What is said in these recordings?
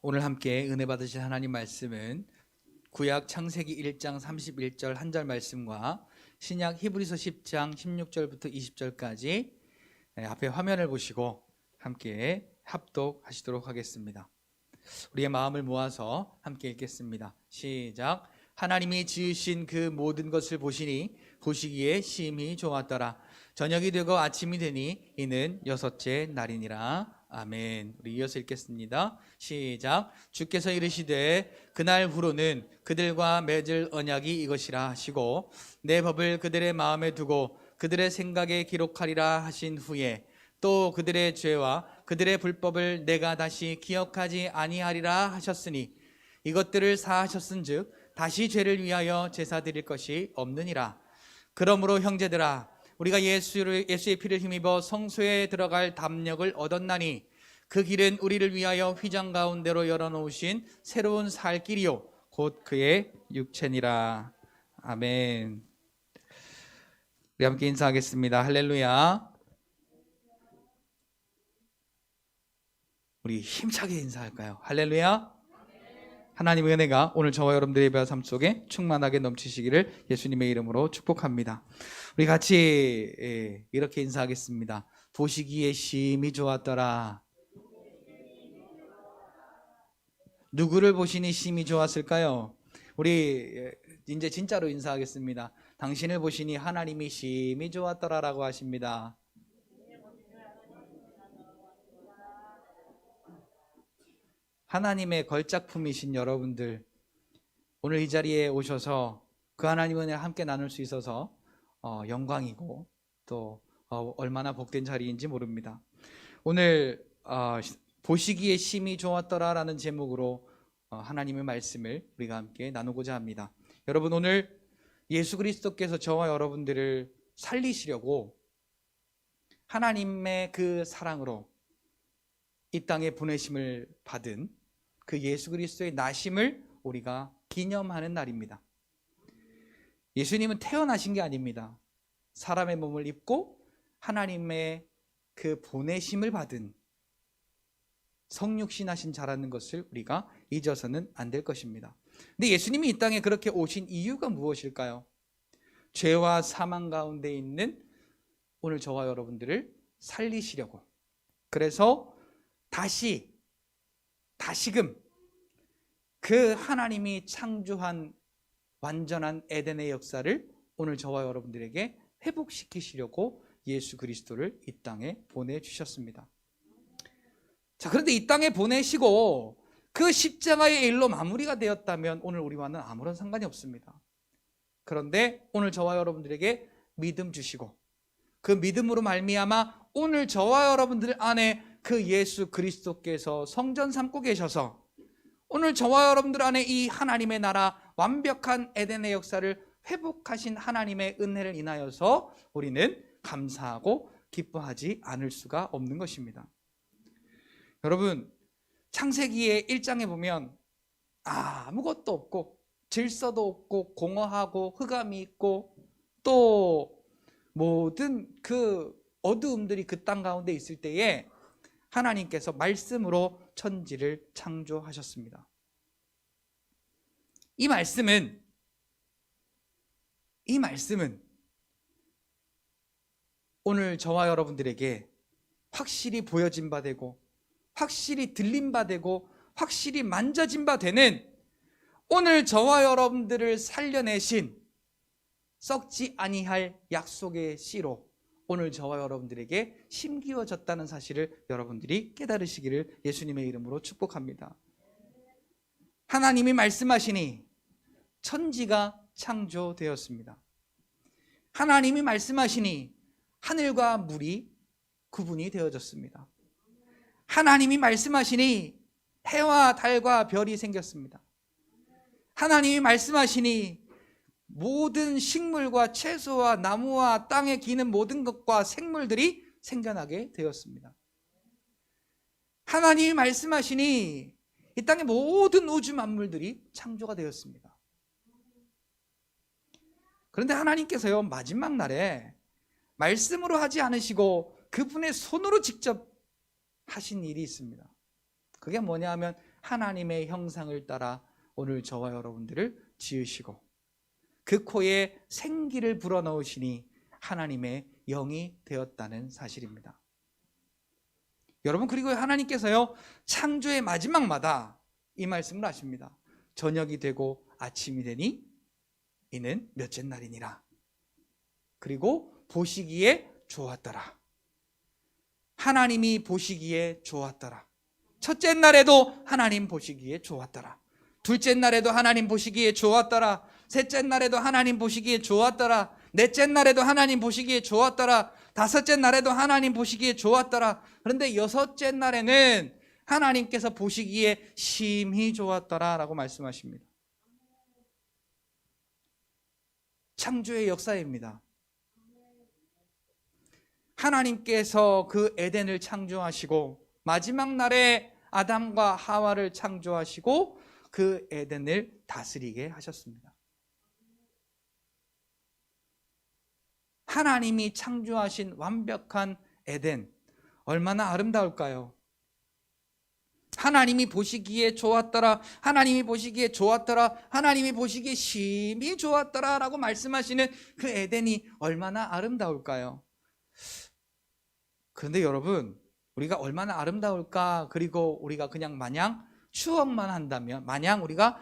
오늘 함께 은혜 받으실 하나님 말씀은 구약 창세기 1장 31절 한 절 말씀과 신약 히브리서 10장 16절부터 20절까지 앞에 화면을 보시고 함께 합독하시도록 하겠습니다. 우리의 마음을 모아서 함께 읽겠습니다. 시작. 하나님이 지으신 그 모든 것을 보시니 보시기에 심히 좋았더라. 저녁이 되고 아침이 되니 이는 여섯째 날이니라. 아멘. 우리 이어서 읽겠습니다. 시작. 주께서 이르시되 그날 후로는 그들과 맺을 언약이 이것이라 하시고 내 법을 그들의 마음에 두고 그들의 생각에 기록하리라 하신 후에 또 그들의 죄와 그들의 불법을 내가 다시 기억하지 아니하리라 하셨으니 이것들을 사하셨은즉 다시 죄를 위하여 제사 드릴 것이 없느니라. 그러므로 형제들아 우리가 예수의 피를 힘입어 성소에 들어갈 담력을 얻었나니 그 길은 우리를 위하여 휘장 가운데로 열어놓으신 새로운 살 길이요 곧 그의 육체니라. 아멘. 우리 함께 인사하겠습니다. 할렐루야. 우리 힘차게 인사할까요? 할렐루야. 하나님의 은혜가 오늘 저와 여러분들의 삶 속에 충만하게 넘치시기를 예수님의 이름으로 축복합니다. 우리 같이 이렇게 인사하겠습니다. 보시기에 심히 좋았더라. 누구를 보시니 심히 좋았을까요? 우리 이제 진짜로 인사하겠습니다. 당신을 보시니 하나님이 심히 좋았더라라고 하십니다. 하나님의 걸작품이신 여러분들, 오늘 이 자리에 오셔서 그 하나님의 은혜를 함께 나눌 수 있어서 영광이고 또 얼마나 복된 자리인지 모릅니다. 오늘 보시기에 심히 좋았더라라는 제목으로 하나님의 말씀을 우리가 함께 나누고자 합니다. 여러분, 오늘 예수 그리스도께서 저와 여러분들을 살리시려고 하나님의 그 사랑으로 이 땅에 보내심을 받은 그 예수 그리스도의 나심을 우리가 기념하는 날입니다. 예수님은 태어나신 게 아닙니다. 사람의 몸을 입고 하나님의 그 보내심을 받은 성육신하신 자라는 것을 우리가 잊어서는 안 될 것입니다. 근데 예수님이 이 땅에 그렇게 오신 이유가 무엇일까요? 죄와 사망 가운데 있는 오늘 저와 여러분들을 살리시려고, 그래서 다시금 그 하나님이 창조한 완전한 에덴의 역사를 오늘 저와 여러분들에게 회복시키시려고 예수 그리스도를 이 땅에 보내주셨습니다. 자, 그런데 이 땅에 보내시고 그 십자가의 일로 마무리가 되었다면 오늘 우리와는 아무런 상관이 없습니다. 그런데 오늘 저와 여러분들에게 믿음 주시고 그 믿음으로 말미암아 오늘 저와 여러분들 안에 그 예수 그리스도께서 성전 삼고 계셔서 오늘 저와 여러분들 안에 이 하나님의 나라 완벽한 에덴의 역사를 회복하신 하나님의 은혜를 인하여서 우리는 감사하고 기뻐하지 않을 수가 없는 것입니다. 여러분, 창세기의 1장에 보면 아무것도 없고 질서도 없고 공허하고 흑암이 있고 또 모든 그 어두움들이 그 땅 가운데 있을 때에 하나님께서 말씀으로 천지를 창조하셨습니다. 이 말씀은 오늘 저와 여러분들에게 확실히 보여진 바 되고 확실히 들린 바 되고 확실히 만져진 바 되는 오늘 저와 여러분들을 살려내신 썩지 아니할 약속의 씨로 오늘 저와 여러분들에게 심기워졌다는 사실을 여러분들이 깨달으시기를 예수님의 이름으로 축복합니다. 하나님이 말씀하시니 천지가 창조되었습니다. 하나님이 말씀하시니 하늘과 물이 구분이 되어졌습니다. 하나님이 말씀하시니 해와 달과 별이 생겼습니다. 하나님이 말씀하시니 모든 식물과 채소와 나무와 땅에 기는 모든 것과 생물들이 생겨나게 되었습니다. 하나님이 말씀하시니 이 땅의 모든 우주 만물들이 창조가 되었습니다. 그런데 하나님께서요, 마지막 날에 말씀으로 하지 않으시고 그분의 손으로 직접 하신 일이 있습니다. 그게 뭐냐 하면 하나님의 형상을 따라 오늘 저와 여러분들을 지으시고 그 코에 생기를 불어넣으시니 하나님의 영이 되었다는 사실입니다. 여러분, 그리고 하나님께서요, 창조의 마지막마다 이 말씀을 하십니다. 저녁이 되고 아침이 되니 이는 몇째 날이니라. 그리고 보시기에 좋았더라. 하나님이 보시기에 좋았더라. 첫째 날에도 하나님 보시기에 좋았더라. 둘째 날에도 하나님 보시기에 좋았더라. 셋째 날에도 하나님 보시기에 좋았더라. 넷째 날에도 하나님 보시기에 좋았더라. 다섯째 날에도 하나님 보시기에 좋았더라. 그런데 여섯째 날에는 하나님께서 보시기에 심히 좋았더라 라고 말씀하십니다. 창조의 역사입니다. 하나님께서 그 에덴을 창조하시고 마지막 날에 아담과 하와를 창조하시고 그 에덴을 다스리게 하셨습니다. 하나님이 창조하신 완벽한 에덴, 얼마나 아름다울까요? 하나님이 보시기에 좋았더라, 하나님이 보시기에 좋았더라, 하나님이 보시기에 심히 좋았더라 라고 말씀하시는 그 에덴이 얼마나 아름다울까요? 그런데 여러분, 우리가 얼마나 아름다울까, 그리고 우리가 그냥 마냥 추억만 한다면, 마냥 우리가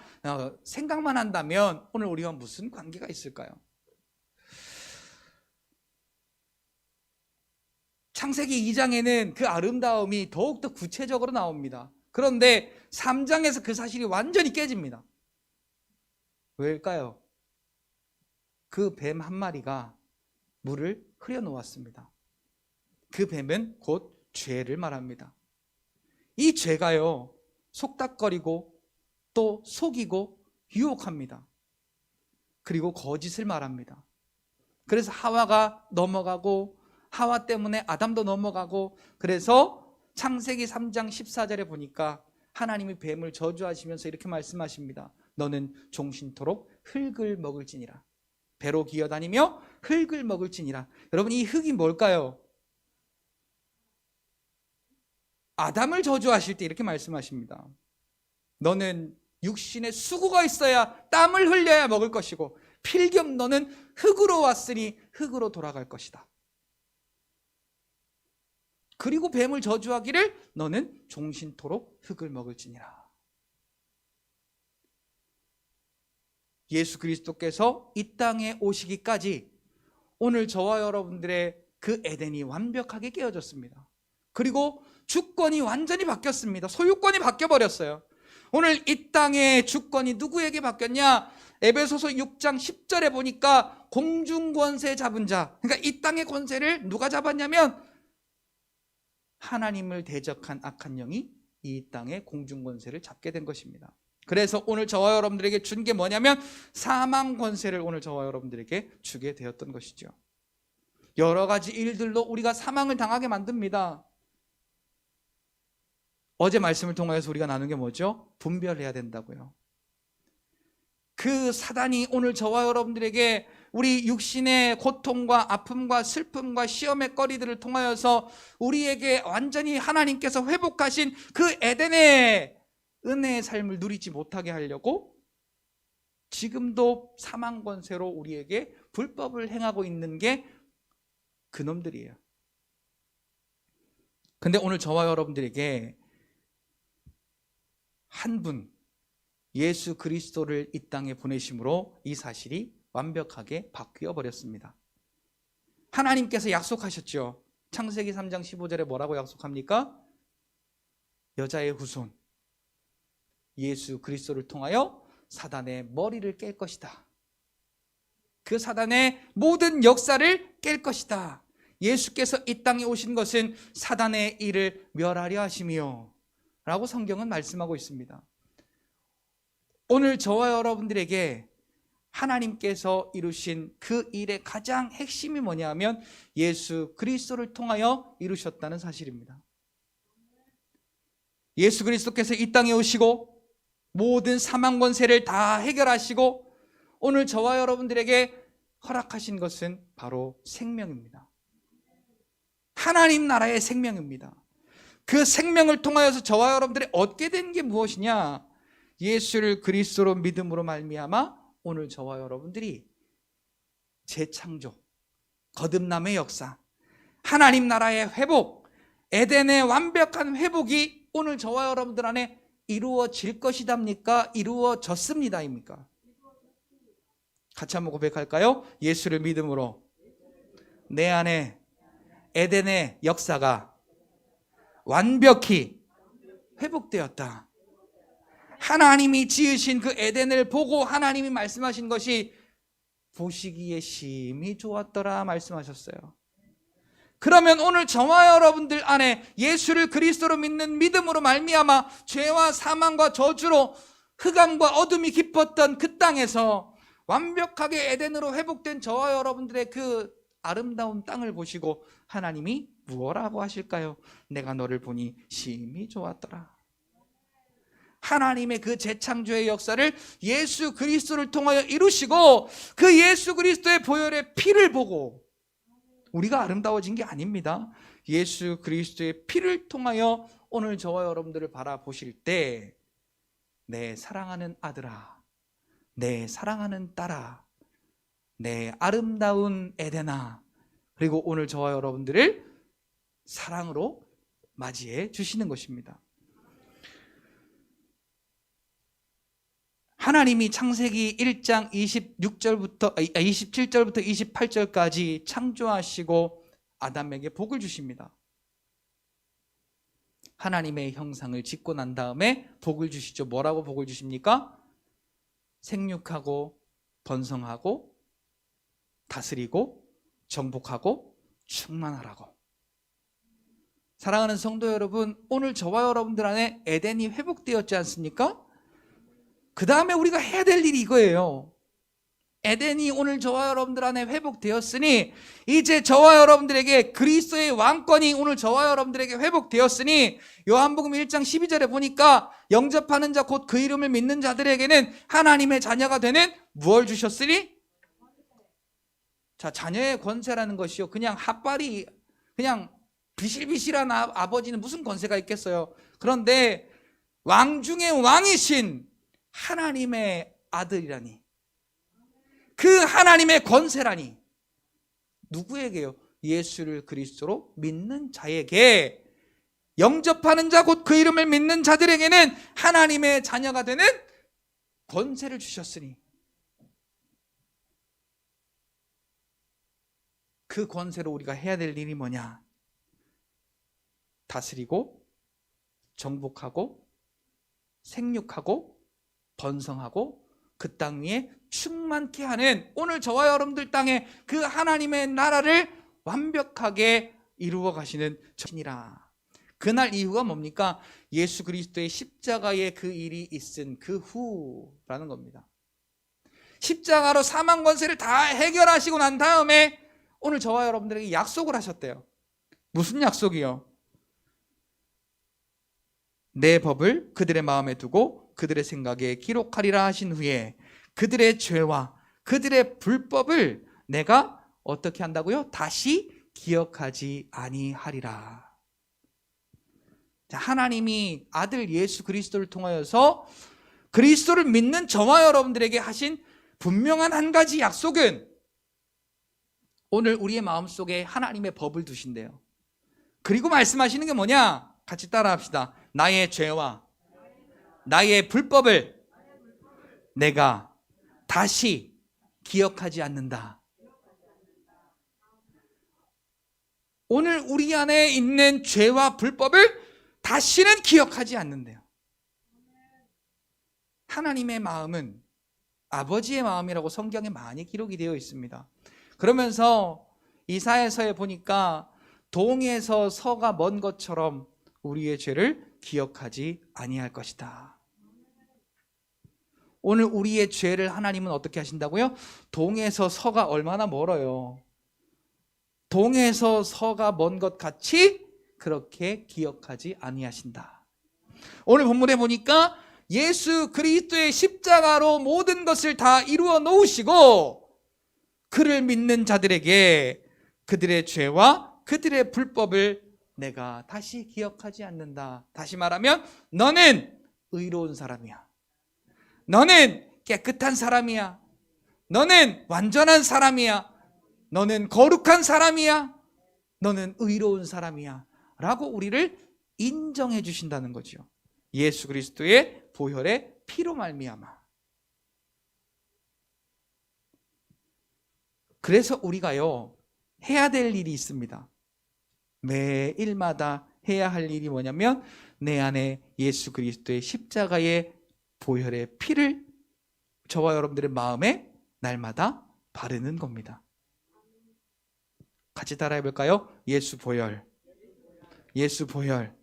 생각만 한다면 오늘 우리가 무슨 관계가 있을까요? 창세기 2장에는 그 아름다움이 더욱더 구체적으로 나옵니다. 그런데 3장에서 그 사실이 완전히 깨집니다. 왜일까요? 그 뱀 한 마리가 물을 흐려놓았습니다. 그 뱀은 곧 죄를 말합니다. 이 죄가요, 속닥거리고 또 속이고 유혹합니다. 그리고 거짓을 말합니다. 그래서 하와가 넘어가고 하와 때문에 아담도 넘어가고, 그래서 창세기 3장 14절에 보니까 하나님이 뱀을 저주하시면서 이렇게 말씀하십니다. 너는 종신토록 흙을 먹을지니라. 배로 기어다니며 흙을 먹을지니라. 여러분, 이 흙이 뭘까요? 아담을 저주하실 때 이렇게 말씀하십니다. 너는 육신에 수고가 있어야 땀을 흘려야 먹을 것이고 필경 너는 흙으로 왔으니 흙으로 돌아갈 것이다. 그리고 뱀을 저주하기를 너는 종신토록 흙을 먹을지니라. 예수 그리스도께서 이 땅에 오시기까지 오늘 저와 여러분들의 그 에덴이 완벽하게 깨어졌습니다. 그리고 주권이 완전히 바뀌었습니다. 소유권이 바뀌어버렸어요. 오늘 이 땅의 주권이 누구에게 바뀌었냐? 에베소서 6장 10절에 보니까 공중권세 잡은 자, 그러니까 이 땅의 권세를 누가 잡았냐면 하나님을 대적한 악한 영이 이 땅의 공중권세를 잡게 된 것입니다. 그래서 오늘 저와 여러분들에게 준 게 뭐냐면 사망 권세를 오늘 저와 여러분들에게 주게 되었던 것이죠. 여러 가지 일들로 우리가 사망을 당하게 만듭니다. 어제 말씀을 통해서 우리가 나눈 게 뭐죠? 분별해야 된다고요. 그 사단이 오늘 저와 여러분들에게 우리 육신의 고통과 아픔과 슬픔과 시험의 거리들을 통하여서 우리에게 완전히 하나님께서 회복하신 그 에덴의 은혜의 삶을 누리지 못하게 하려고 지금도 사망 권세로 우리에게 불법을 행하고 있는 게 그놈들이에요. 근데 오늘 저와 여러분들에게 한 분, 예수 그리스도를 이 땅에 보내심으로 이 사실이 완벽하게 바뀌어 버렸습니다. 하나님께서 약속하셨죠. 창세기 3장 15절에 뭐라고 약속합니까? 여자의 후손 예수 그리스도를 통하여 사단의 머리를 깰 것이다. 그 사단의 모든 역사를 깰 것이다. 예수께서 이 땅에 오신 것은 사단의 일을 멸하려 하심이요 라고 성경은 말씀하고 있습니다. 오늘 저와 여러분들에게 하나님께서 이루신 그 일의 가장 핵심이 뭐냐면 예수 그리스도를 통하여 이루셨다는 사실입니다. 예수 그리스도께서 이 땅에 오시고 모든 사망 권세를 다 해결하시고 오늘 저와 여러분들에게 허락하신 것은 바로 생명입니다. 하나님 나라의 생명입니다. 그 생명을 통하여서 저와 여러분들이 얻게 된 게 무엇이냐? 예수를 그리스도로 믿음으로 말미암아 오늘 저와 여러분들이 재창조, 거듭남의 역사, 하나님 나라의 회복, 에덴의 완벽한 회복이 오늘 저와 여러분들 안에 이루어질 것이답니까? 이루어졌습니다입니까? 같이 한번 고백할까요? 예수를 믿음으로 내 안에 에덴의 역사가 완벽히 회복되었다. 하나님이 지으신 그 에덴을 보고 하나님이 말씀하신 것이 보시기에 심히 좋았더라 말씀하셨어요. 그러면 오늘 저와 여러분들 안에 예수를 그리스도로 믿는 믿음으로 말미암아 죄와 사망과 저주로 흑암과 어둠이 깊었던 그 땅에서 완벽하게 에덴으로 회복된 저와 여러분들의 그 아름다운 땅을 보시고 하나님이 무엇라고 하실까요? 내가 너를 보니 심히 좋았더라. 하나님의 그 재창조의 역사를 예수 그리스도를 통하여 이루시고 그 예수 그리스도의 보혈의 피를 보고 우리가 아름다워진 게 아닙니다. 예수 그리스도의 피를 통하여 오늘 저와 여러분들을 바라보실 때 내 사랑하는 아들아, 내 사랑하는 딸아, 내 아름다운 에덴아, 그리고 오늘 저와 여러분들을 사랑으로 맞이해 주시는 것입니다. 하나님이 창세기 1장 27절부터 28절까지 창조하시고 아담에게 복을 주십니다. 하나님의 형상을 짓고 난 다음에 복을 주시죠. 뭐라고 복을 주십니까? 생육하고 번성하고 다스리고 정복하고 충만하라고. 사랑하는 성도 여러분, 오늘 저와 여러분들 안에 에덴이 회복되었지 않습니까? 그 다음에 우리가 해야 될 일이 이거예요. 에덴이 오늘 저와 여러분들 안에 회복되었으니 이제 저와 여러분들에게 그리스도의 왕권이 오늘 저와 여러분들에게 회복되었으니 요한복음 1장 12절에 보니까 영접하는 자 곧 그 이름을 믿는 자들에게는 하나님의 자녀가 되는 무엇을 주셨으니? 자, 자녀의 권세라는 것이요, 그냥 핫발이 그냥 비실비실한 아버지는 무슨 권세가 있겠어요. 그런데 왕 중에 왕이신 하나님의 아들이라니, 그 하나님의 권세라니 누구에게요? 예수를 그리스도로 믿는 자에게, 영접하는 자 곧 그 이름을 믿는 자들에게는 하나님의 자녀가 되는 권세를 주셨으니 그 권세로 우리가 해야 될 일이 뭐냐? 다스리고 정복하고 생육하고 번성하고 그 땅 위에 충만케 하는 오늘 저와 여러분들 땅에 그 하나님의 나라를 완벽하게 이루어 가시는 신이라. 그날 이후가 뭡니까? 예수 그리스도의 십자가의 그 일이 있은 그 후라는 겁니다. 십자가로 사망 권세를 다 해결하시고 난 다음에 오늘 저와 여러분들에게 약속을 하셨대요. 무슨 약속이요? 내 법을 그들의 마음에 두고 그들의 생각에 기록하리라 하신 후에 그들의 죄와 그들의 불법을 내가 어떻게 한다고요? 다시 기억하지 아니하리라. 자, 하나님이 아들 예수 그리스도를 통하여서 그리스도를 믿는 저와 여러분들에게 하신 분명한 한 가지 약속은 오늘 우리의 마음속에 하나님의 법을 두신대요. 그리고 말씀하시는 게 뭐냐? 같이 따라합시다. 나의 죄와 나의 불법을 내가 다시 기억하지 않는다. 오늘 우리 안에 있는 죄와 불법을 다시는 기억하지 않는데요. 하나님의 마음은 아버지의 마음이라고 성경에 많이 기록이 되어 있습니다. 그러면서 이사야서에 보니까 동에서 서가 먼 것처럼 우리의 죄를 기억하지 아니할 것이다. 오늘 우리의 죄를 하나님은 어떻게 하신다고요? 동에서 서가 얼마나 멀어요. 동에서 서가 먼 것 같이 그렇게 기억하지 아니하신다. 오늘 본문에 보니까 예수 그리스도의 십자가로 모든 것을 다 이루어 놓으시고 그를 믿는 자들에게 그들의 죄와 그들의 불법을 내가 다시 기억하지 않는다. 다시 말하면 너는 의로운 사람이야. 너는 깨끗한 사람이야. 너는 완전한 사람이야. 너는 거룩한 사람이야. 너는 의로운 사람이야. 라고 우리를 인정해 주신다는 거죠. 예수 그리스도의 보혈의 피로 말미암아. 그래서 우리가요, 해야 될 일이 있습니다. 매일마다 해야 할 일이 뭐냐면 내 안에 예수 그리스도의 십자가의 보혈의 피를 저와 여러분들의 마음에 날마다 바르는 겁니다. 같이 따라해 볼까요? 예수 보혈, 예수 보혈,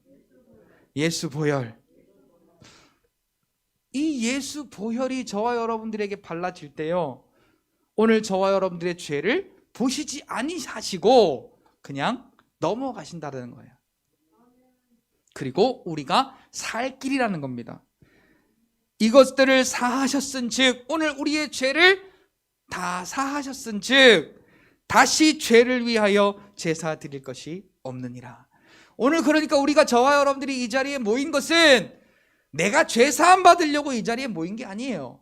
예수 보혈. 이 예수 보혈이 저와 여러분들에게 발라질 때요, 오늘 저와 여러분들의 죄를 보시지 아니하시고 그냥 넘어가신다는 거예요. 그리고 우리가 살 길이라는 겁니다. 이것들을 사하셨은즉, 오늘 우리의 죄를 다 사하셨은즉 다시 죄를 위하여 제사 드릴 것이 없느니라. 오늘 그러니까 우리가 저와 여러분들이 이 자리에 모인 것은 내가 죄 사함 받으려고 이 자리에 모인 게 아니에요.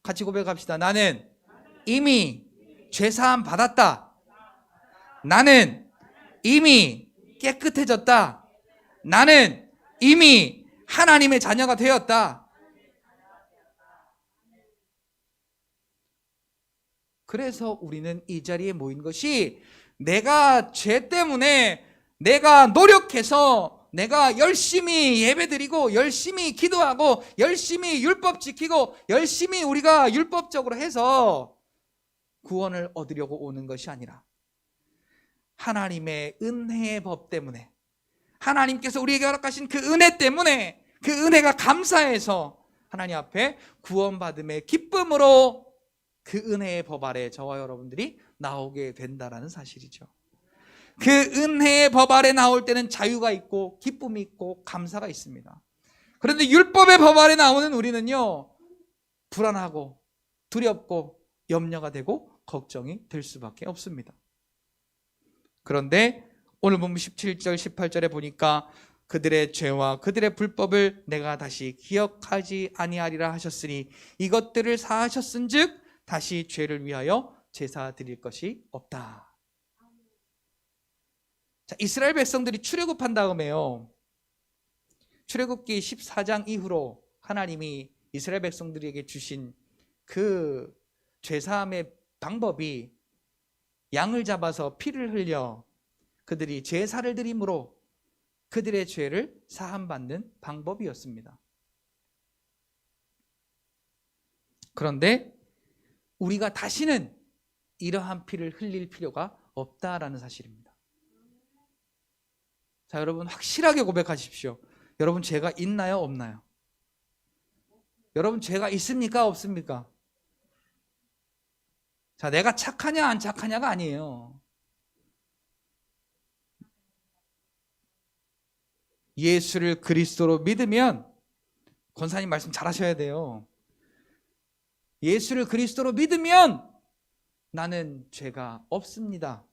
같이 고백합시다. 나는 이미 죄 사함 받았다. 나는 이미 깨끗해졌다. 나는 이미 하나님의 자녀가 되었다. 그래서 우리는 이 자리에 모인 것이 내가 죄 때문에 내가 노력해서 내가 열심히 예배드리고 열심히 기도하고 열심히 율법 지키고 열심히 우리가 율법적으로 해서 구원을 얻으려고 오는 것이 아니라 하나님의 은혜의 법 때문에, 하나님께서 우리에게 허락하신 그 은혜 때문에, 그 은혜가 감사해서 하나님 앞에 구원받음의 기쁨으로 그 은혜의 법 아래 저와 여러분들이 나오게 된다는 사실이죠. 그 은혜의 법 아래 나올 때는 자유가 있고 기쁨이 있고 감사가 있습니다. 그런데 율법의 법 아래 나오는 우리는요, 불안하고 두렵고 염려가 되고 걱정이 될 수밖에 없습니다. 그런데 오늘 본문 17절 18절에 보니까 그들의 죄와 그들의 불법을 내가 다시 기억하지 아니하리라 하셨으니 이것들을 사하셨은즉 다시 죄를 위하여 제사 드릴 것이 없다. 자, 이스라엘 백성들이 출애굽한 다음에요, 출애굽기 14장 이후로 하나님이 이스라엘 백성들에게 주신 그 죄사함의 방법이 양을 잡아서 피를 흘려 그들이 제사를 드림으로 그들의 죄를 사함받는 방법이었습니다. 그런데 우리가 다시는 이러한 피를 흘릴 필요가 없다라는 사실입니다. 자, 여러분 확실하게 고백하십시오. 여러분 죄가 있나요? 없나요? 여러분 죄가 있습니까? 없습니까? 자, 내가 착하냐 안 착하냐가 아니에요. 예수를 그리스도로 믿으면, 권사님 말씀 잘 하셔야 돼요. 예수를 그리스도로 믿으면 나는 죄가 없습니다.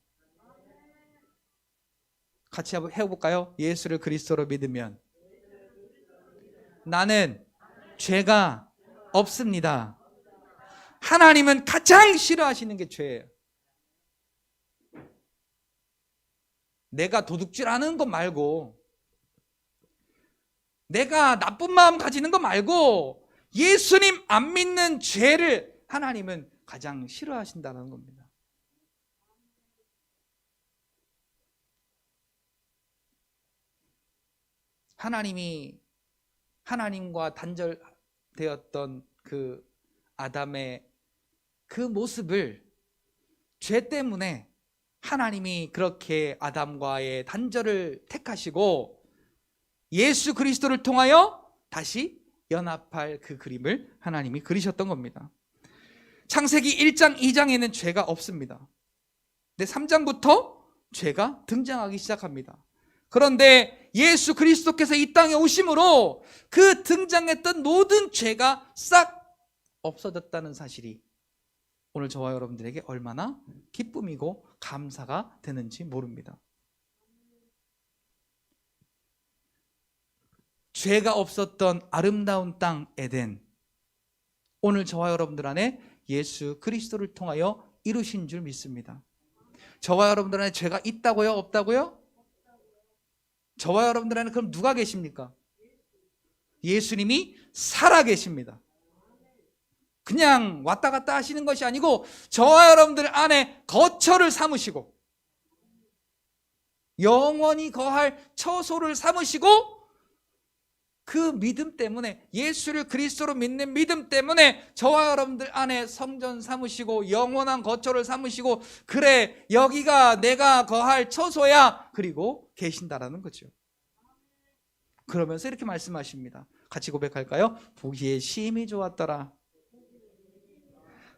같이 해볼까요? 예수를 그리스도로 믿으면 나는 죄가 없습니다. 하나님은 가장 싫어하시는 게 죄예요. 내가 도둑질하는 것 말고, 내가 나쁜 마음 가지는 것 말고 예수님 안 믿는 죄를 하나님은 가장 싫어하신다는 겁니다. 하나님이 하나님과 단절되었던 그 아담의 그 모습을 죄 때문에 하나님이 그렇게 아담과의 단절을 택하시고 예수 그리스도를 통하여 다시 연합할 그 그림을 하나님이 그리셨던 겁니다. 창세기 1장 2장에는 죄가 없습니다. 근데 3장부터 죄가 등장하기 시작합니다. 그런데 예수 그리스도께서 이 땅에 오심으로 그 등장했던 모든 죄가 싹 없어졌다는 사실이 오늘 저와 여러분들에게 얼마나 기쁨이고 감사가 되는지 모릅니다. 죄가 없었던 아름다운 땅 에덴, 오늘 저와 여러분들 안에 예수 그리스도를 통하여 이루신 줄 믿습니다. 저와 여러분들 안에 죄가 있다고요? 없다고요? 저와 여러분들 안에 그럼 누가 계십니까? 예수님이 살아 계십니다. 그냥 왔다 갔다 하시는 것이 아니고 저와 여러분들 안에 거처를 삼으시고 영원히 거할 처소를 삼으시고, 그 믿음 때문에, 예수를 그리스도로 믿는 믿음 때문에 저와 여러분들 안에 성전 삼으시고 영원한 거처를 삼으시고, 그래 여기가 내가 거할 처소야, 그리고 계신다라는 거죠. 그러면서 이렇게 말씀하십니다. 같이 고백할까요? 보기에 심히 좋았더라.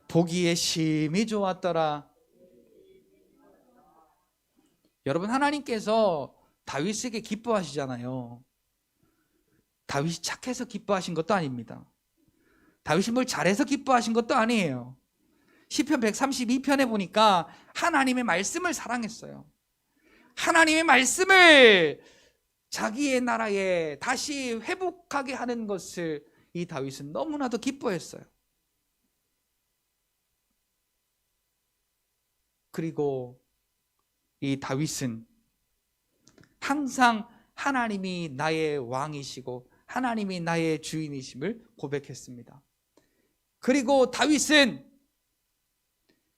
보기에 심히 좋았더라. 여러분, 하나님께서 다윗에게 기뻐하시잖아요. 다윗이 착해서 기뻐하신 것도 아닙니다. 다윗이 뭘 잘해서 기뻐하신 것도 아니에요. 시편 132편에 보니까 하나님의 말씀을 사랑했어요. 하나님의 말씀을 자기의 나라에 다시 회복하게 하는 것을 이 다윗은 너무나도 기뻐했어요. 그리고 이 다윗은 항상 하나님이 나의 왕이시고 하나님이 나의 주인이심을 고백했습니다. 그리고 다윗은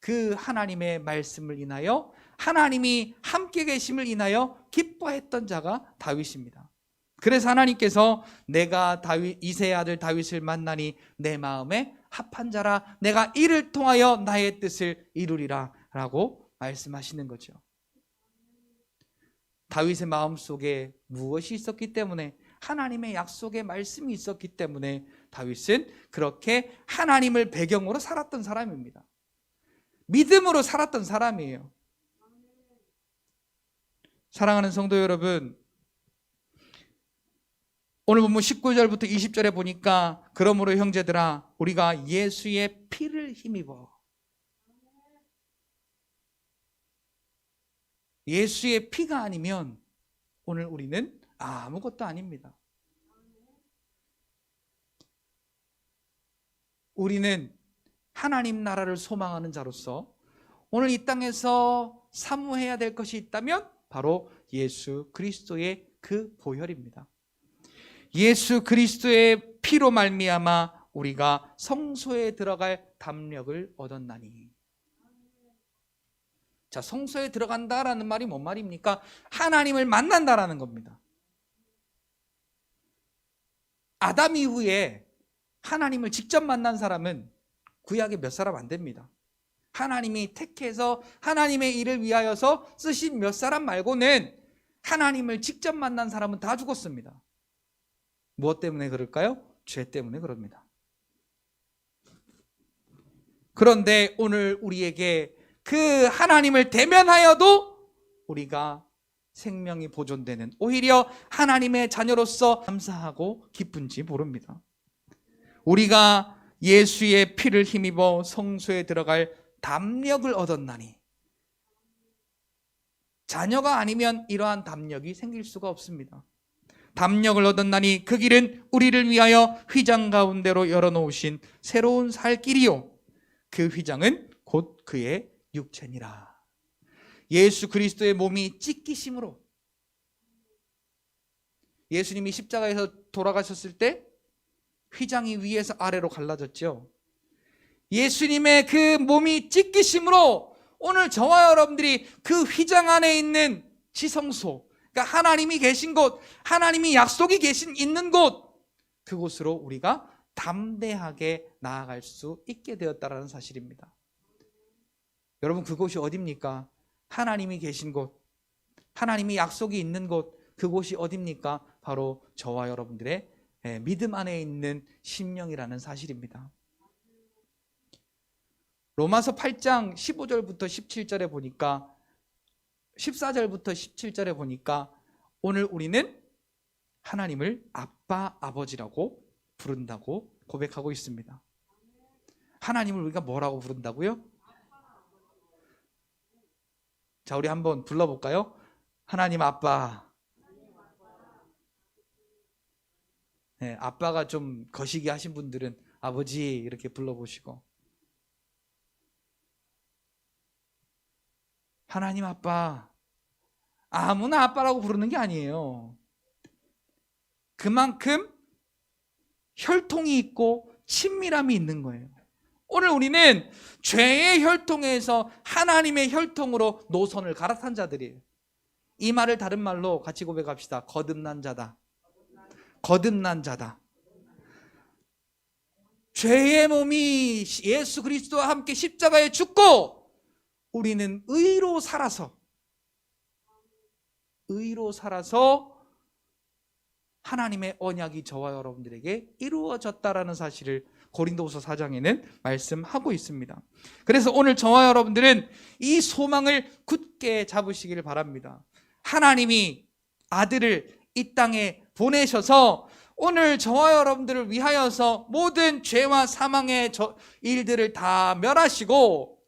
그 하나님의 말씀을 인하여, 하나님이 함께 계심을 인하여 기뻐했던 자가 다윗입니다. 그래서 하나님께서 내가 이새의 아들 다윗을 만나니 내 마음에 합한 자라, 내가 이를 통하여 나의 뜻을 이루리라 라고 말씀하시는 거죠. 다윗의 마음속에 무엇이 있었기 때문에, 하나님의 약속의 말씀이 있었기 때문에 다윗은 그렇게 하나님을 배경으로 살았던 사람입니다. 믿음으로 살았던 사람이에요. 사랑하는 성도 여러분, 오늘 본문 19절부터 20절에 보니까 그러므로 형제들아 우리가 예수의 피를 힘입어, 예수의 피가 아니면 오늘 우리는 아무것도 아닙니다. 우리는 하나님 나라를 소망하는 자로서 오늘 이 땅에서 사모해야 될 것이 있다면 바로 예수 그리스도의 그 보혈입니다. 예수 그리스도의 피로 말미암아 우리가 성소에 들어갈 담력을 얻었나니. 자, 성소에 들어간다라는 말이 뭔 말입니까? 하나님을 만난다라는 겁니다. 아담 이후에 하나님을 직접 만난 사람은 구약에 몇 사람 안 됩니다. 하나님이 택해서 하나님의 일을 위하여서 쓰신 몇 사람 말고는 하나님을 직접 만난 사람은 다 죽었습니다. 무엇 때문에 그럴까요? 죄 때문에 그럽니다. 그런데 오늘 우리에게 그 하나님을 대면하여도 우리가 생명이 보존되는, 오히려 하나님의 자녀로서 감사하고 기쁜지 모릅니다. 우리가 예수의 피를 힘입어 성소에 들어갈 담력을 얻었나니. 자녀가 아니면 이러한 담력이 생길 수가 없습니다. 담력을 얻었나니 그 길은 우리를 위하여 휘장 가운데로 열어놓으신 새로운 살 길이요, 그 휘장은 곧 그의 육체니라. 예수 그리스도의 몸이 찢기심으로, 예수님이 십자가에서 돌아가셨을 때 휘장이 위에서 아래로 갈라졌죠. 예수님의 그 몸이 찢기심으로 오늘 저와 여러분들이 그 휘장 안에 있는 지성소, 그러니까 하나님이 계신 곳, 하나님이 약속이 있는 곳, 그곳으로 우리가 담대하게 나아갈 수 있게 되었다는 사실입니다. 여러분, 그곳이 어디입니까? 하나님이 계신 곳, 하나님이 약속이 있는 곳, 그곳이 어디입니까? 바로 저와 여러분들의 믿음 안에 있는 심령이라는 사실입니다. 로마서 8장 15절부터 17절에 보니까, 14절부터 17절에 보니까 오늘 우리는 하나님을 아빠, 아버지라고 부른다고 고백하고 있습니다. 하나님을 우리가 뭐라고 부른다고요? 자, 우리 한번 불러볼까요? 하나님 아빠. 네, 아빠가 좀 거시기 하신 분들은 아버지 이렇게 불러보시고, 하나님 아빠, 아무나 아빠라고 부르는 게 아니에요. 그만큼 혈통이 있고 친밀함이 있는 거예요. 오늘 우리는 죄의 혈통에서 하나님의 혈통으로 노선을 갈아탄 자들이에요. 이 말을 다른 말로 같이 고백합시다. 거듭난 자다. 거듭난 자다. 죄의 몸이 예수 그리스도와 함께 십자가에 죽고 우리는 의로 살아서 하나님의 언약이 저와 여러분들에게 이루어졌다라는 사실을 고린도후서 4장에는 말씀하고 있습니다. 그래서 오늘 저와 여러분들은 이 소망을 굳게 잡으시기를 바랍니다. 하나님이 아들을 이 땅에 보내셔서 오늘 저와 여러분들을 위하여서 모든 죄와 사망의 일들을 다 멸하시고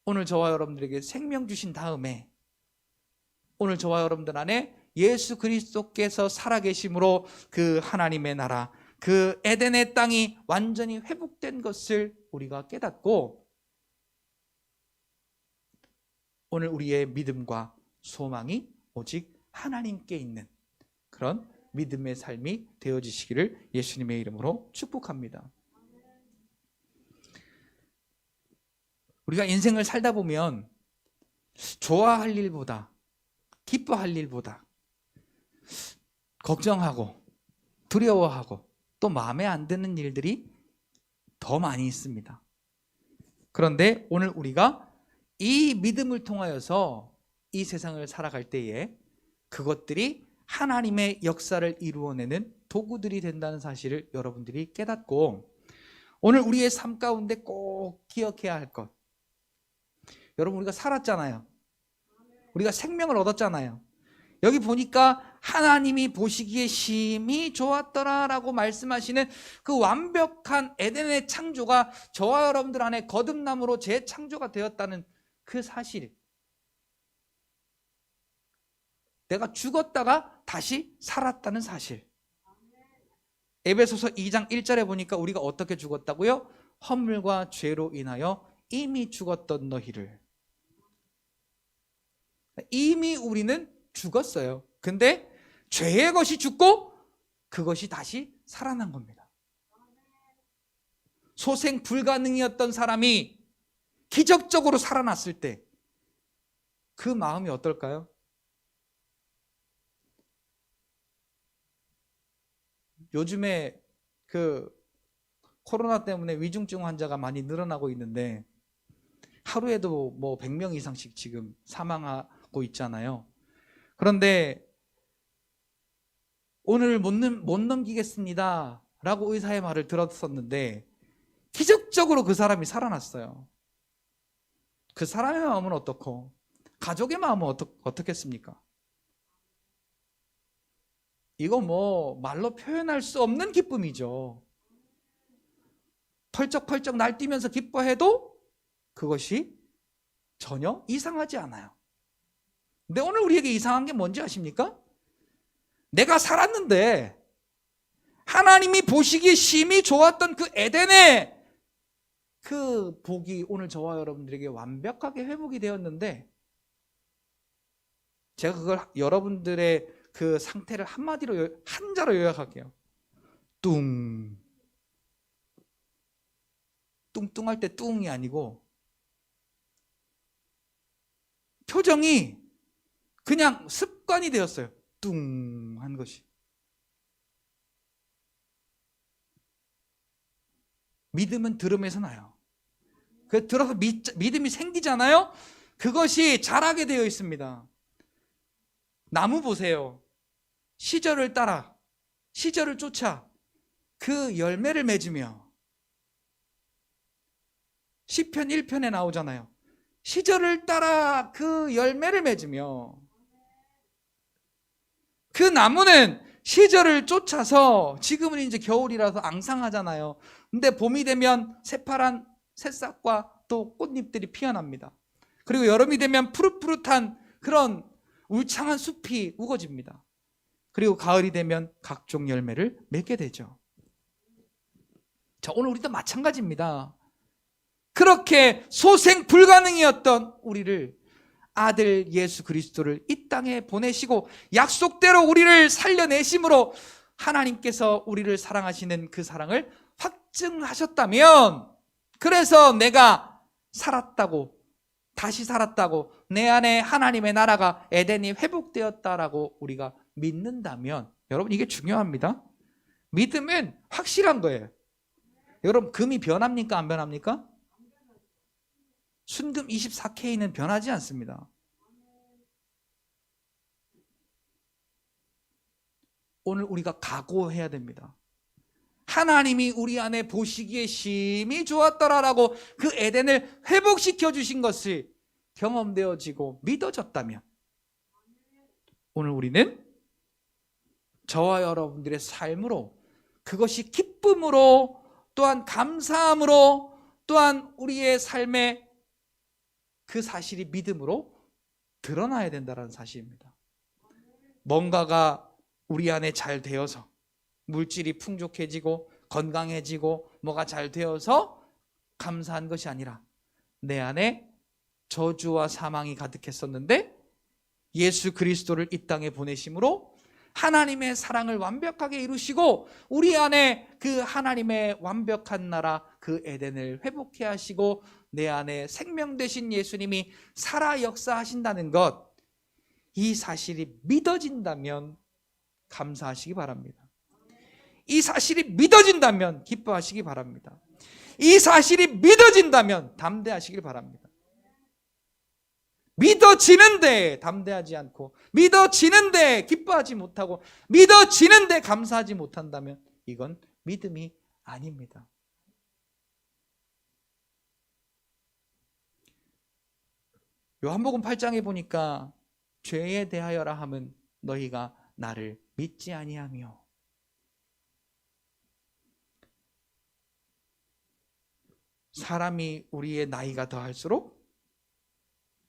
오늘 저와 여러분들에게 생명 주신 다음에 오늘 저와 여러분들 안에 예수 그리스도께서 살아계심으로 그 하나님의 나라, 그 에덴의 땅이 완전히 회복된 것을 우리가 깨닫고 오늘 우리의 믿음과 소망이 오직 하나님께 있는 그런 믿음의 삶이 되어지시기를 예수님의 이름으로 축복합니다. 우리가 인생을 살다 보면 좋아할 일보다 기뻐할 일보다 걱정하고 두려워하고 또 마음에 안 드는 일들이 더 많이 있습니다. 그런데 오늘 우리가 이 믿음을 통하여서 이 세상을 살아갈 때에 그것들이 하나님의 역사를 이루어내는 도구들이 된다는 사실을 여러분들이 깨닫고 오늘 우리의 삶 가운데 꼭 기억해야 할 것. 여러분 우리가 살았잖아요. 우리가 생명을 얻었잖아요. 여기 보니까 하나님이 보시기에 심히 좋았더라라고 말씀하시는 그 완벽한 에덴의 창조가 저와 여러분들 안에 거듭남으로 재창조가 되었다는 그 사실. 내가 죽었다가 다시 살았다는 사실. 에베소서 2장 1절에 보니까 우리가 어떻게 죽었다고요? 허물과 죄로 인하여 이미 죽었던 너희를. 이미 우리는 죽었어요. 근데 죄의 것이 죽고 그것이 다시 살아난 겁니다. 소생 불가능이었던 사람이 기적적으로 살아났을 때 그 마음이 어떨까요? 요즘에 그 코로나 때문에 위중증 환자가 많이 늘어나고 있는데 하루에도 뭐 100명 이상씩 지금 사망하고 있잖아요. 그런데 오늘 못 넘기겠습니다 라고 의사의 말을 들었었는데 기적적으로 그 사람이 살아났어요. 그 사람의 마음은 어떻고 가족의 마음은 어떻겠습니까? 이거 뭐 말로 표현할 수 없는 기쁨이죠. 펄쩍펄쩍 날뛰면서 기뻐해도 그것이 전혀 이상하지 않아요. 근데 오늘 우리에게 이상한 게 뭔지 아십니까? 내가 살았는데 하나님이 보시기에 심히 좋았던 그 에덴의 그 복이 오늘 저와 여러분들에게 완벽하게 회복이 되었는데 제가 그걸 여러분들의 그 상태를 한마디로 한자로 요약할게요. 뚱뚱할 때 뚱이 아니고 표정이 그냥 습관이 되었어요. 뚱한 것이. 믿음은 들음에서 나요. 그 들어서 믿음이 생기잖아요. 그것이 자라게 되어 있습니다. 나무 보세요. 시절을 따라 시절을 쫓아 그 열매를 맺으며 시편 1편에 나오잖아요. 시절을 따라 그 열매를 맺으며 그 나무는 시절을 쫓아서 지금은 이제 겨울이라서 앙상하잖아요. 근데 봄이 되면 새파란 새싹과 또 꽃잎들이 피어납니다. 그리고 여름이 되면 푸릇푸릇한 그런 울창한 숲이 우거집니다. 그리고 가을이 되면 각종 열매를 맺게 되죠. 자, 오늘 우리도 마찬가지입니다. 그렇게 소생 불가능이었던 우리를 아들 예수 그리스도를 이 땅에 보내시고 약속대로 우리를 살려내심으로 하나님께서 우리를 사랑하시는 그 사랑을 확증하셨다면, 그래서 내가 살았다고, 다시 살았다고, 내 안에 하나님의 나라가 에덴이 회복되었다라고 우리가 믿는다면, 여러분 이게 중요합니다. 믿음은 확실한 거예요. 여러분 금이 변합니까? 안 변합니까? 순금 24K는 변하지 않습니다. 오늘 우리가 각오해야 됩니다. 하나님이 우리 안에 보시기에 심히 좋았더라라고 그 에덴을 회복시켜 주신 것이 경험되어지고 믿어졌다면, 오늘 우리는 저와 여러분들의 삶으로, 그것이 기쁨으로, 또한 감사함으로, 또한 우리의 삶의 그 사실이 믿음으로 드러나야 된다는 사실입니다. 뭔가가 우리 안에 잘 되어서, 물질이 풍족해지고 건강해지고 뭐가 잘 되어서 감사한 것이 아니라, 내 안에 저주와 사망이 가득했었는데 예수 그리스도를 이 땅에 보내심으로 하나님의 사랑을 완벽하게 이루시고 우리 안에 그 하나님의 완벽한 나라, 그 에덴을 회복해 하시고 내 안에 생명 되신 예수님이 살아 역사하신다는 것, 이 사실이 믿어진다면 감사하시기 바랍니다. 이 사실이 믿어진다면 기뻐하시기 바랍니다. 이 사실이 믿어진다면 담대하시길 바랍니다. 믿어지는데 담대하지 않고, 믿어지는데 기뻐하지 못하고, 믿어지는데 감사하지 못한다면 이건 믿음이 아닙니다. 요한복음 8장에 보니까 죄에 대하여라 함은 너희가 나를 믿지 아니하며, 사람이 우리의 나이가 더할수록,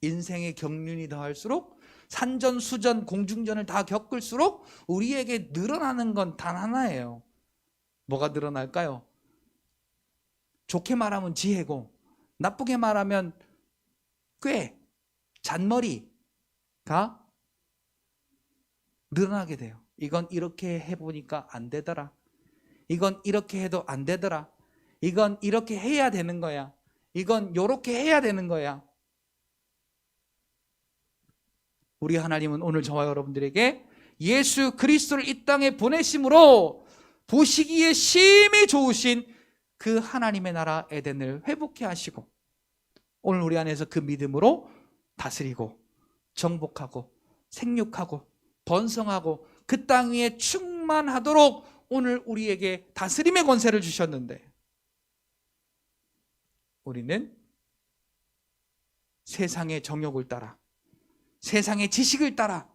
인생의 경륜이 더할수록, 산전수전 공중전을 다 겪을수록 우리에게 늘어나는 건 단 하나예요. 뭐가 늘어날까요? 좋게 말하면 지혜고, 나쁘게 말하면 꽤 잔머리가 늘어나게 돼요. 이건 이렇게 해보니까 안 되더라. 이건 이렇게 해도 안 되더라. 이건 이렇게 해야 되는 거야. 이건 이렇게 해야 되는 거야. 우리 하나님은 오늘 저와 여러분들에게 예수 그리스도를 이 땅에 보내심으로 보시기에 심히 좋으신 그 하나님의 나라 에덴을 회복해 하시고, 오늘 우리 안에서 그 믿음으로 다스리고 정복하고 생육하고 번성하고 그 땅 위에 충만하도록 오늘 우리에게 다스림의 권세를 주셨는데, 우리는 세상의 정욕을 따라, 세상의 지식을 따라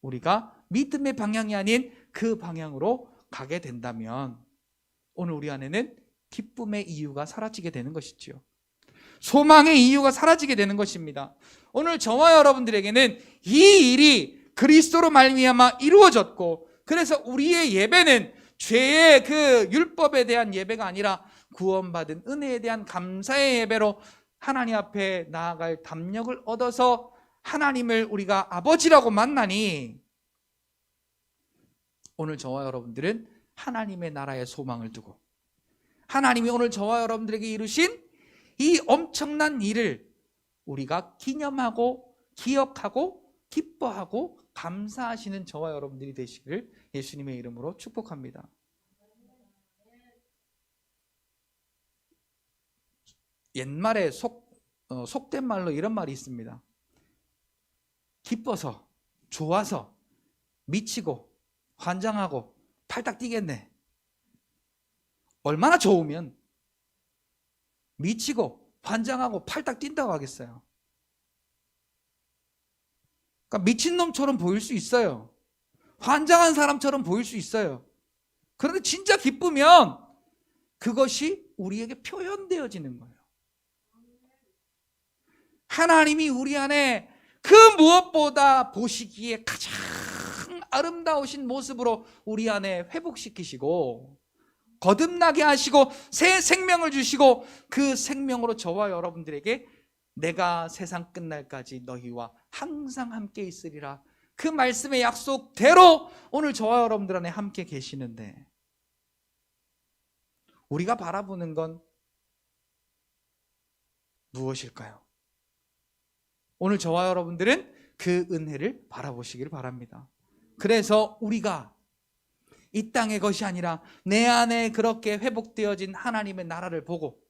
우리가 믿음의 방향이 아닌 그 방향으로 가게 된다면 오늘 우리 안에는 기쁨의 이유가 사라지게 되는 것이지요. 소망의 이유가 사라지게 되는 것입니다. 오늘 저와 여러분들에게는 이 일이 그리스도로 말미암아 이루어졌고, 그래서 우리의 예배는 죄의 그 율법에 대한 예배가 아니라 구원받은 은혜에 대한 감사의 예배로 하나님 앞에 나아갈 담력을 얻어서 하나님을 우리가 아버지라고 만나니, 오늘 저와 여러분들은 하나님의 나라의 소망을 두고 하나님이 오늘 저와 여러분들에게 이루신 이 엄청난 일을 우리가 기념하고 기억하고 기뻐하고 감사하시는 저와 여러분들이 되시기를 예수님의 이름으로 축복합니다. 옛말에 속된 말로 이런 말이 있습니다. 기뻐서, 좋아서, 미치고, 환장하고 팔딱 뛰겠네. 얼마나 좋으면 미치고 환장하고 팔딱 뛴다고 하겠어요. 그러니까 미친놈처럼 보일 수 있어요. 환장한 사람처럼 보일 수 있어요. 그런데 진짜 기쁘면 그것이 우리에게 표현되어지는 거예요. 하나님이 우리 안에 그 무엇보다 보시기에 가장 아름다우신 모습으로 우리 안에 회복시키시고 거듭나게 하시고 새 생명을 주시고 그 생명으로 저와 여러분들에게 내가 세상 끝날까지 너희와 항상 함께 있으리라, 그 말씀의 약속대로 오늘 저와 여러분들 안에 함께 계시는데 우리가 바라보는 건 무엇일까요? 오늘 저와 여러분들은 그 은혜를 바라보시길 바랍니다. 그래서 우리가 이 땅의 것이 아니라 내 안에 그렇게 회복되어진 하나님의 나라를 보고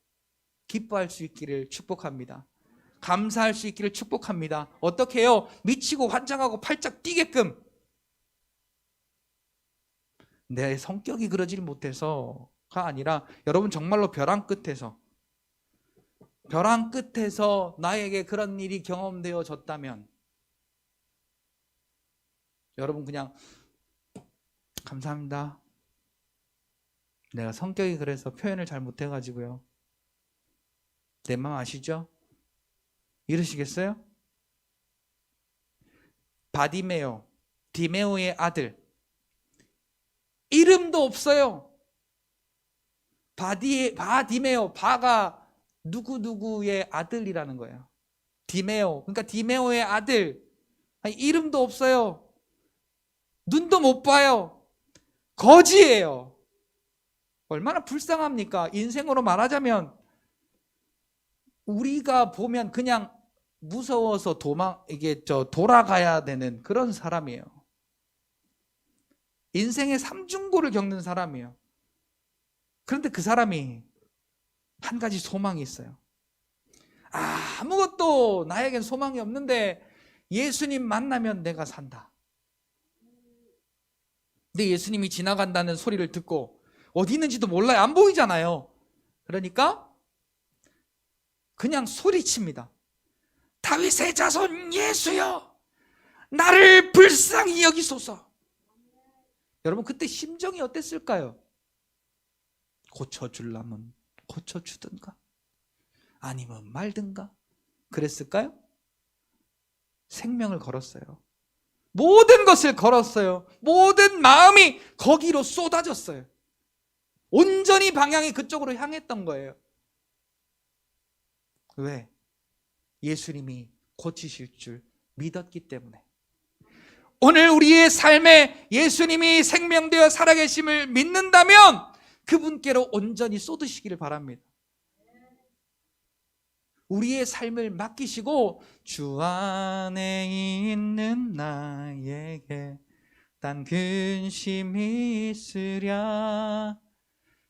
기뻐할 수 있기를 축복합니다. 감사할 수 있기를 축복합니다. 어떻게 해요? 미치고 환장하고 팔짝 뛰게끔. 내 성격이 그러질 못해서가 아니라 여러분 정말로 벼랑 끝에서 나에게 그런 일이 경험되어졌다면 여러분 그냥 감사합니다. 내가 성격이 그래서 표현을 잘 못해가지고요. 내 마음 아시죠? 이러시겠어요? 바디메오, 디메오의 아들, 이름도 없어요. 바디메오, 바가 누구누구의 아들이라는 거예요. 디메오, 그러니까 디메오의 아들, 아니, 이름도 없어요. 눈도 못 봐요. 거지예요. 얼마나 불쌍합니까? 인생으로 말하자면 우리가 보면 그냥 무서워서 돌아가야 되는 그런 사람이에요. 인생의 삼중고를 겪는 사람이에요. 그런데 그 사람이 한 가지 소망이 있어요. 아무것도 나에겐 소망이 없는데 예수님 만나면 내가 산다. 근데 예수님이 지나간다는 소리를 듣고 어디 있는지도 몰라요. 안 보이잖아요. 그러니까 그냥 소리칩니다. 다윗의 자손 예수여, 나를 불쌍히 여기소서. 여러분 그때 심정이 어땠을까요? 고쳐주려면 고쳐주든가 아니면 말든가 그랬을까요? 생명을 걸었어요. 모든 것을 걸었어요. 모든 마음이 거기로 쏟아졌어요. 온전히 방향이 그쪽으로 향했던 거예요. 왜? 예수님이 고치실 줄 믿었기 때문에. 오늘 우리의 삶에 예수님이 생명되어 살아계심을 믿는다면 그분께로 온전히 쏟으시기를 바랍니다. 우리의 삶을 맡기시고 주 안에 있는 나에게 딴 근심이 있으랴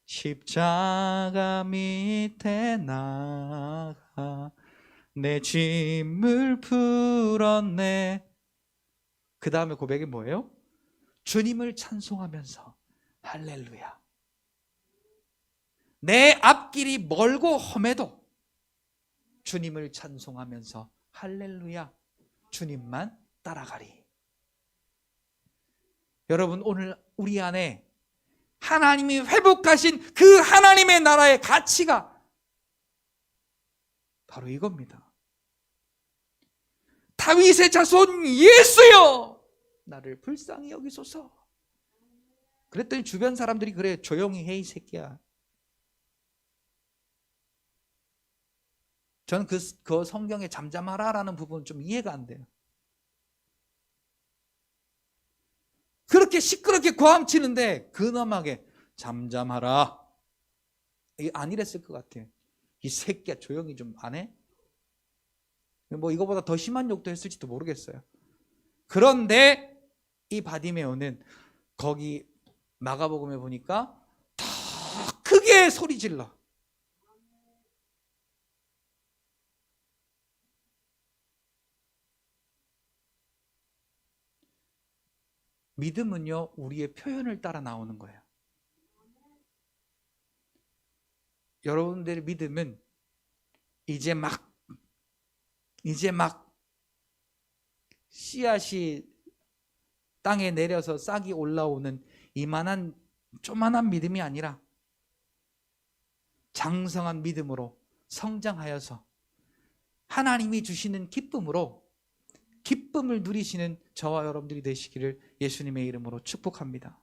십자가 밑에 나가 내 짐을 풀었네. 그 다음에 고백이 뭐예요? 주님을 찬송하면서 할렐루야. 내 앞길이 멀고 험해도 주님을 찬송하면서 할렐루야, 주님만 따라가리. 여러분 오늘 우리 안에 하나님이 회복하신 그 하나님의 나라의 가치가 바로 이겁니다. 다윗의 자손 예수여, 나를 불쌍히 여기소서. 그랬더니 주변 사람들이 그래, 조용히 해 이 새끼야. 저는 그 성경에 잠잠하라라는 부분은 좀 이해가 안 돼요. 그렇게 시끄럽게 고함치는데 근엄하게 잠잠하라, 이게 아니랬을 것 같아요. 이 새끼야 조용히 좀 안 해? 뭐 이거보다 더 심한 욕도 했을지도 모르겠어요. 그런데 이 바디메오는 거기 마가복음에 보니까 더 크게 소리 질러. 믿음은요, 우리의 표현을 따라 나오는 거예요. 여러분들의 믿음은 이제 막 씨앗이 땅에 내려서 싹이 올라오는 이만한 조만한 믿음이 아니라 장성한 믿음으로 성장하여서 하나님이 주시는 기쁨으로 기쁨을 누리시는 저와 여러분들이 되시기를 예수님의 이름으로 축복합니다.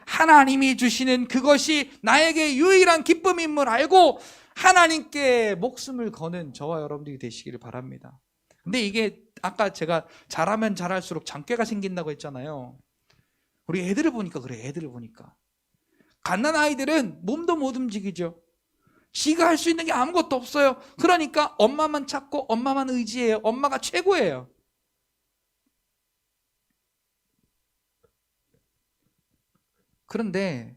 하나님이 주시는 그것이 나에게 유일한 기쁨인 걸 알고 하나님께 목숨을 거는 저와 여러분들이 되시기를 바랍니다. 근데 이게 아까 제가 잘하면 잘할수록 장꾀가 생긴다고 했잖아요. 우리 애들을 보니까 그래. 애들을 보니까 갓난 아이들은 몸도 못 움직이죠. 지가 할 수 있는 게 아무것도 없어요. 그러니까 엄마만 찾고 엄마만 의지해요. 엄마가 최고예요. 그런데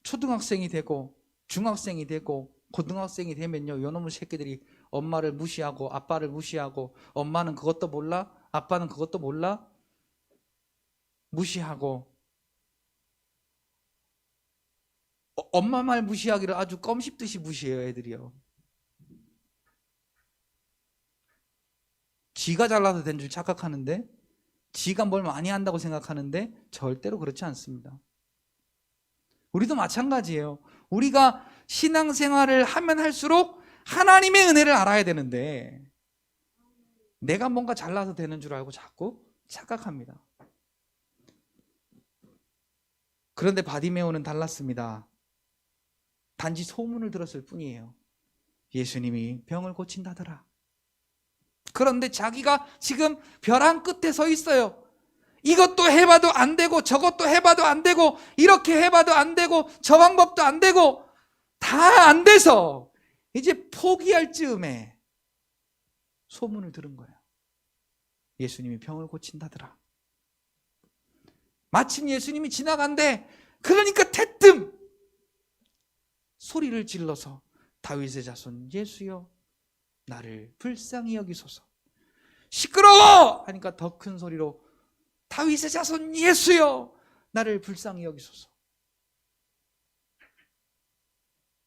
초등학생이 되고 중학생이 되고 고등학생이 되면요, 요놈의 새끼들이 엄마를 무시하고 아빠를 무시하고, 엄마는 그것도 몰라? 아빠는 그것도 몰라? 무시하고, 엄마 말 무시하기를 아주 껌 씹듯이 무시해요. 애들이요. 지가 잘나서 된 줄 착각하는데, 지가 뭘 많이 한다고 생각하는데 절대로 그렇지 않습니다. 우리도 마찬가지예요. 우리가 신앙생활을 하면 할수록 하나님의 은혜를 알아야 되는데 내가 뭔가 잘나서 되는 줄 알고 자꾸 착각합니다. 그런데 바디메오는 달랐습니다. 단지 소문을 들었을 뿐이에요. 예수님이 병을 고친다더라. 그런데 자기가 지금 벼랑 끝에 서 있어요. 이것도 해봐도 안 되고 저것도 해봐도 안 되고 이렇게 해봐도 안 되고 저 방법도 안 되고 다 안 돼서 이제 포기할 즈음에 소문을 들은 거예요. 예수님이 병을 고친다더라. 마침 예수님이 지나간대. 그러니까 대뜸 소리를 질러서 다윗의 자손 예수여 나를 불쌍히 여기소서. 시끄러워! 하니까 더 큰 소리로 다윗의 자손 예수여 나를 불쌍히 여기소서.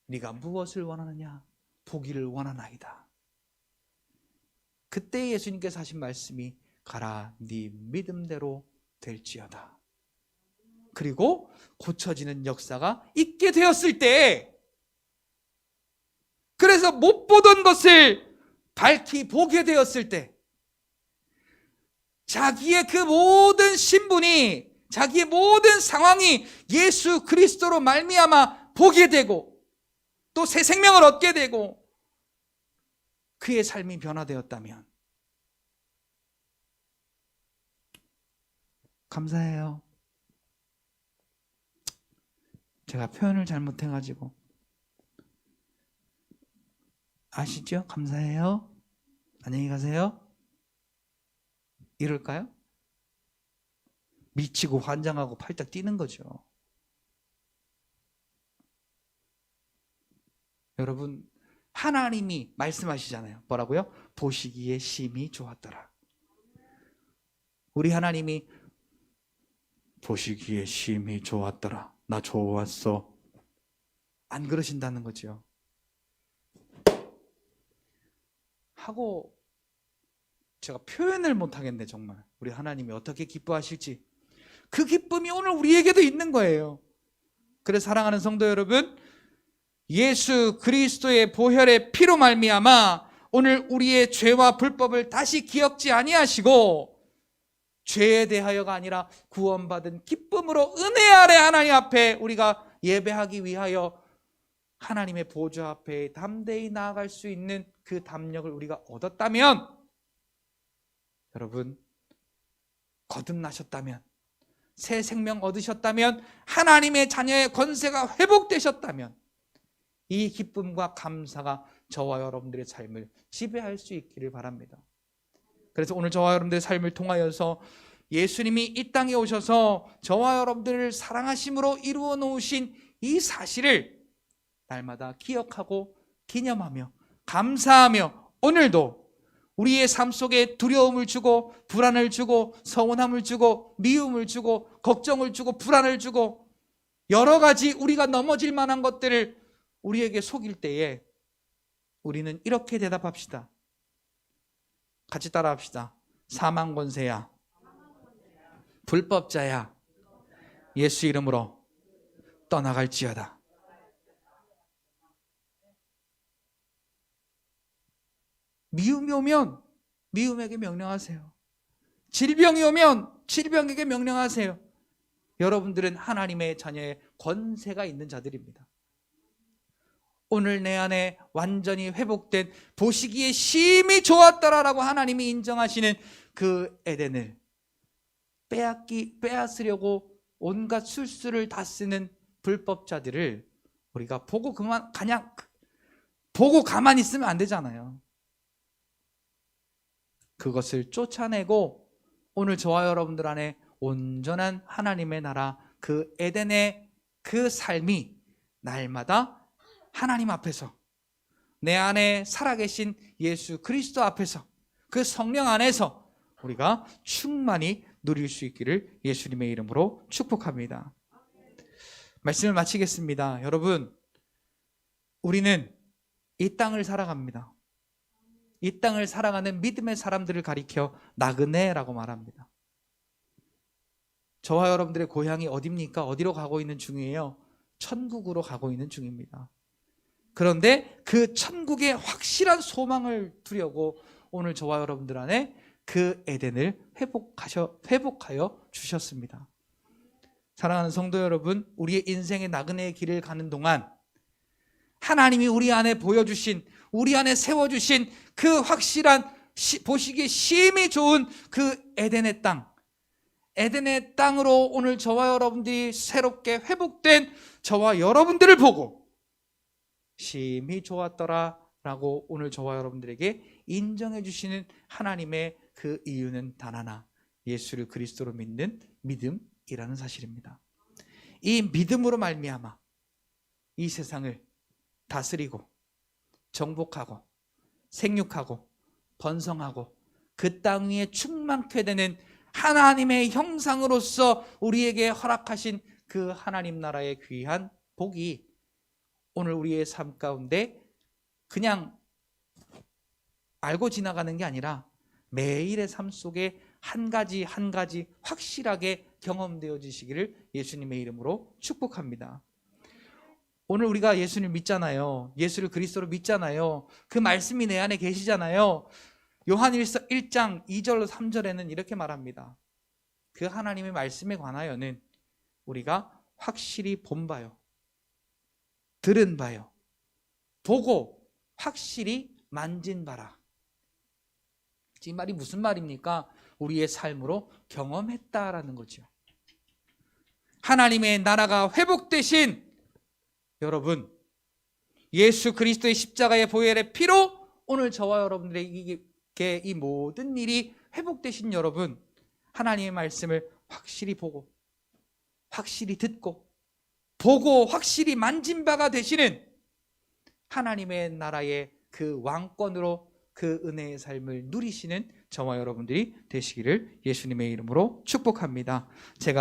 네가 무엇을 원하느냐? 보기를 원하나이다. 그때 예수님께서 하신 말씀이 가라 네 믿음대로 될지어다. 그리고 고쳐지는 역사가 있게 되었을 때, 그래서 못 보던 것을 밝히 보게 되었을 때, 자기의 그 모든 신분이, 자기의 모든 상황이 예수 그리스도로 말미암아 보게 되고 또 새 생명을 얻게 되고 그의 삶이 변화되었다면 감사해요. 제가 표현을 잘못해가지고 아시죠? 감사해요. 안녕히 가세요. 이럴까요? 미치고 환장하고 팔짝 뛰는 거죠. 여러분, 하나님이 말씀하시잖아요. 뭐라고요? 보시기에 심히 좋았더라. 우리 하나님이 보시기에 심히 좋았더라. 나 좋았어. 안 그러신다는 거죠. 하고 제가 표현을 못하겠네. 정말 우리 하나님이 어떻게 기뻐하실지. 그 기쁨이 오늘 우리에게도 있는 거예요. 그래서 사랑하는 성도 여러분, 예수 그리스도의 보혈의 피로 말미암아 오늘 우리의 죄와 불법을 다시 기억지 아니하시고 죄에 대하여가 아니라 구원받은 기쁨으로 은혜 아래 하나님 앞에 우리가 예배하기 위하여 하나님의 보좌 앞에 담대히 나아갈 수 있는 그 담력을 우리가 얻었다면, 여러분 거듭나셨다면, 새 생명 얻으셨다면, 하나님의 자녀의 권세가 회복되셨다면 이 기쁨과 감사가 저와 여러분들의 삶을 지배할 수 있기를 바랍니다. 그래서 오늘 저와 여러분들의 삶을 통하여서 예수님이 이 땅에 오셔서 저와 여러분들을 사랑하심으로 이루어 놓으신 이 사실을 날마다 기억하고 기념하며 감사하며 오늘도 우리의 삶 속에 두려움을 주고 불안을 주고 서운함을 주고 미움을 주고 걱정을 주고 불안을 주고 여러 가지 우리가 넘어질 만한 것들을 우리에게 속일 때에 우리는 이렇게 대답합시다. 같이 따라합시다. 사망 권세야, 불법자야, 예수 이름으로 떠나갈지어다. 미움이 오면 미움에게 명령하세요. 질병이 오면 질병에게 명령하세요. 여러분들은 하나님의 자녀의 권세가 있는 자들입니다. 오늘 내 안에 완전히 회복된 보시기에 심히 좋았더라라고 하나님이 인정하시는 그 에덴을 빼앗으려고 온갖 술수를 다 쓰는 불법자들을 우리가 보고 가만히 있으면 안 되잖아요. 그것을 쫓아내고 오늘 저와 여러분들 안에 온전한 하나님의 나라, 그 에덴의 그 삶이 날마다 하나님 앞에서, 내 안에 살아계신 예수 그리스도 앞에서, 그 성령 안에서 우리가 충만히 누릴 수 있기를 예수님의 이름으로 축복합니다. 말씀을 마치겠습니다. 여러분, 우리는 이 땅을 살아갑니다. 이 땅을 살아가는 믿음의 사람들을 가리켜 나그네라고 말합니다. 저와 여러분들의 고향이 어디입니까? 어디로 가고 있는 중이에요? 천국으로 가고 있는 중입니다. 그런데 그 천국의 확실한 소망을 두려고 오늘 저와 여러분들 안에 그 에덴을 회복하여 주셨습니다. 사랑하는 성도 여러분, 우리의 인생의 나그네의 길을 가는 동안 하나님이 우리 안에 보여주신, 우리 안에 세워주신 그 확실한, 보시기에 심히 좋은 그 에덴의 땅, 에덴의 땅으로 오늘 저와 여러분들이 새롭게 회복된 저와 여러분들을 보고 심히 좋았더라 라고 오늘 저와 여러분들에게 인정해 주시는 하나님의 그 이유는 단 하나, 예수를 그리스도로 믿는 믿음이라는 사실입니다. 이 믿음으로 말미암아 이 세상을 다스리고 정복하고 생육하고 번성하고 그 땅 위에 충만케 되는 하나님의 형상으로서 우리에게 허락하신 그 하나님 나라의 귀한 복이 오늘 우리의 삶 가운데 그냥 알고 지나가는 게 아니라 매일의 삶 속에 한 가지 한 가지 확실하게 경험되어지시기를 예수님의 이름으로 축복합니다. 오늘 우리가 예수를 믿잖아요. 예수를 그리스도로 믿잖아요. 그 말씀이 내 안에 계시잖아요. 요한일서 1장 2절로 3절에는 이렇게 말합니다. 그 하나님의 말씀에 관하여는 우리가 확실히 본 바요, 들은 바요, 보고 확실히 만진 바라. 이 말이 무슨 말입니까? 우리의 삶으로 경험했다라는 거죠. 하나님의 나라가 회복되신 여러분, 예수 그리스도의 십자가의 보혈의 피로 오늘 저와 여러분들에게 이 모든 일이 회복되신 여러분, 하나님의 말씀을 확실히 보고 확실히 듣고 보고 확실히 만진 바가 되시는 하나님의 나라의 그 왕권으로 그 은혜의 삶을 누리시는 저와 여러분들이 되시기를 예수님의 이름으로 축복합니다. 제가